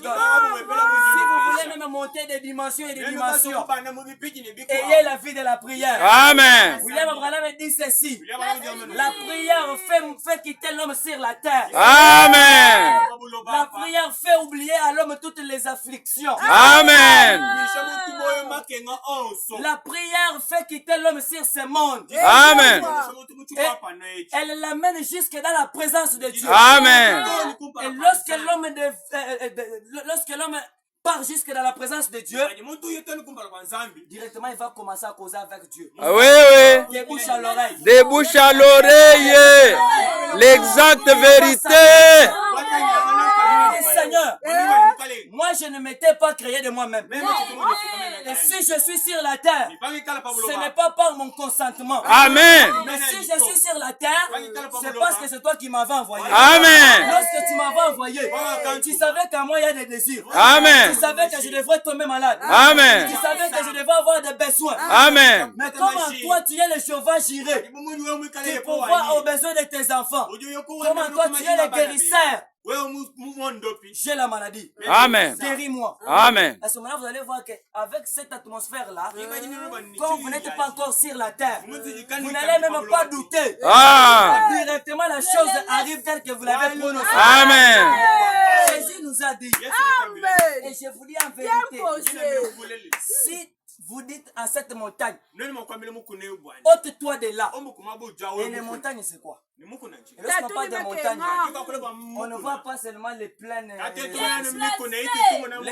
voulez même monter des dimensions et des dimensions, ayez la vie de la prière. Amen. William Branham dit ceci: la prière fait quitter l'homme sur la terre. Amen. La prière fait oublier à l'homme toutes les afflictions. Amen. La prière fait quitter l'homme sur ce monde. Amen. Elle l'amène jusque dans la présence de Dieu. Amen. Et lorsque l'homme part jusque dans la présence de Dieu, directement il va commencer à causer avec Dieu. Oui, oui. Des bouches à l'oreille. Des bouches à l'oreille. L'exacte vérité. Seigneur, moi je ne m'étais pas créé de moi-même. Et si je suis sur la terre, ce n'est pas par mon consentement. Amen. Mais si je suis sur la terre, c'est parce que c'est toi qui m'avais envoyé. Amen. Lorsque tu m'avais envoyé, tu savais qu'en moi il y a des désirs. Amen. Tu savais que je devrais tomber malade. Amen. Tu savais que je devais avoir des besoins. Amen. Mais comme en toi tu es le Jéhovah Jireh, qui pourvoit aux besoins de tes enfants. Comme en toi tu es le guérisseur. J'ai la maladie. Amen. Guéris-moi. Amen. À ce moment-là, vous allez voir qu'avec cette atmosphère-là, comme vous n'êtes pas encore sur la terre, vous n'allez même pas douter. Directement, la chose arrive telle que vous l'avez prononcée. Amen. Jésus nous a dit, et je vous dis en vérité, si vous dites à cette montagne, ôte-toi de là. Et les montagnes, c'est quoi? Et lorsqu'on parle de montagnes, on ne voit pas seulement les plaines. Les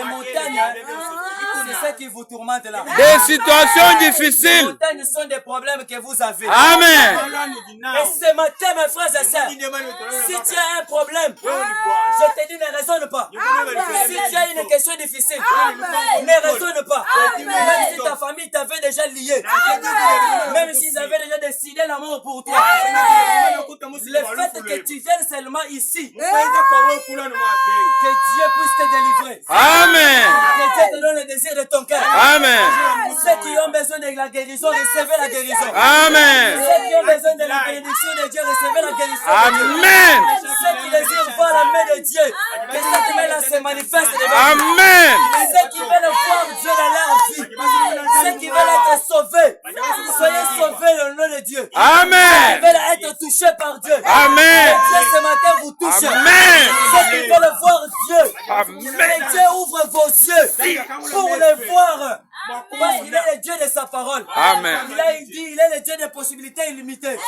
montagnes, c'est ce qui vous tourmente là. Des situations Les difficiles. montagnes sont des problèmes que vous avez. Amen. Et ce matin, mes frères et sœurs, si tu as un problème, je te dis ne raisonne pas. Si tu as une question difficile, ne raisonne pas. Même si ta famille t'avait déjà lié, même s'ils avaient déjà décidé la mort pour toi, le fait que tu viennes seulement ici, que Dieu puisse te délivrer. Amen. Que Dieu te donne le désir de ton cœur. Amen. Ceux qui ont besoin de la guérison, recevez la guérison. Amen. Ceux qui ont besoin de la bénédiction de Dieu, recevez la guérison. Amen. Ceux qui désirent voir la main de Dieu, que cette main-là se manifeste. Amen. Ceux qui veulent voir Dieu dans leur vie, ceux qui veulent être sauvés, soyez sauvés dans le nom de Dieu. Amen. Ceux qui veulent être touchés par Dieu, Amen. Dieu ce matin vous touche. Amen. Ceux qui veulent voir Dieu, Amen. que Dieu ouvre vos yeux pour le voir. Parce qu'il est le Dieu de sa parole. Amen. Il est le Dieu des possibilités illimitées. Là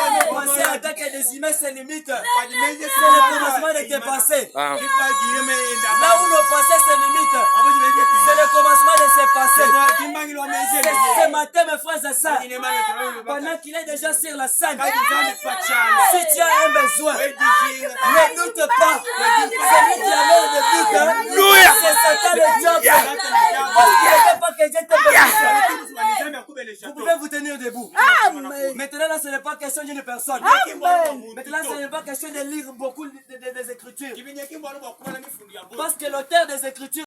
où nos pensées en tant que des humains se limitent, c'est le commencement de tes pensées. Là où nos pensées se limitent, c'est le commencement de ses pensées. Ce matin, mes frères et sœurs, pendant qu'il est déjà sur la scène, si tu as un besoin, ne doute pas. Celui qui a l'air de doute, c'est Satan le diable. Parce qu'il ne veut pas que Dieu te bénisse. Vous pouvez vous tenir debout. Maintenant, là, ce n'est pas question d'une personne. Maintenant, ce n'est pas question de lire beaucoup des Écritures. Parce que l'auteur des Écritures